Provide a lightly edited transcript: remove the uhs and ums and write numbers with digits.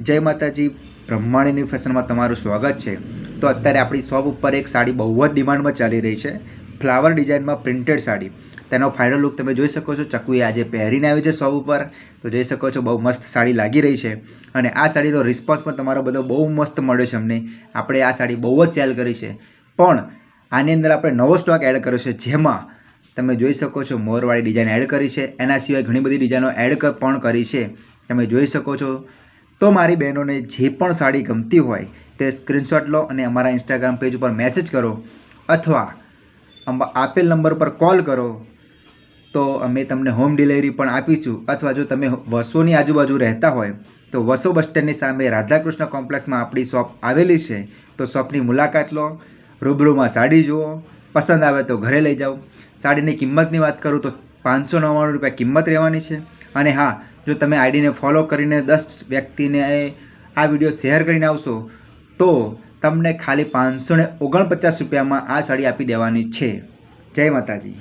જય માતાજી, બ્રહ્માણીની ફેશનમાં તમારું સ્વાગત છે। તો અત્યારે આપણી શોપ ઉપર એક સાડી બહુ જ ડિમાન્ડમાં ચાલી રહી છે, ફ્લાવર ડિઝાઇનમાં પ્રિન્ટેડ સાડી। તેનો ફાઇનલ લુક તમે જોઈ શકો છો। ચકુએ આજે પહેરીને આવી છે શોપ ઉપર, તો જોઈ શકો છો બહુ મસ્ત સાડી લાગી રહી છે। અને આ સાડીનો રિસ્પોન્સ પણ તમારો બધો બહુ મસ્ત મળ્યો છે અમને। આપણે આ સાડી બહુ જ સેલ કરી છે, પણ આની અંદર આપણે નવો સ્ટોક એડ કર્યો છે, જેમાં તમે જોઈ શકો છો મોરવાળી ડિઝાઇન એડ કરી છે। એના સિવાય ઘણી બધી ડિઝાઇનો એડ પણ કરી છે, તમે જોઈ શકો છો। તો મારી બહેનોને જે પણ સાડી ગમતી હોય તે સ્ક્રીનશોટ લો અને અમારા ઇન્સ્ટાગ્રામ પેજ ઉપર મેસેજ કરો અથવા આપેલ નંબર પર કોલ કરો, તો અમે તમને હોમ ડિલિવરી પણ આપીશું। અથવા જો તમે વસોની આજુબાજુ રહેતા હોય તો વસો બસ સ્ટેન્ડની સામે રાધાકૃષ્ણ કોમ્પ્લેક્સમાં આપણી શોપ આવેલી છે, તો શોપની મુલાકાત લો, રૂબરૂમાં સાડી જુઓ, પસંદ આવે તો ઘરે લઈ જાઓ। સાડીની કિંમતની વાત કરું તો 599 રૂપિયા કિંમત રહેવાની છે। અને હા, જો તમે આઈડીને ફોલો કરીને 10 વ્યક્તિને આ વિડીયો શેર કરીને આવશો તો તમને ખાલી 549 રૂપિયામાં આ સાડી આપી દેવાની છે। જય માતાજી।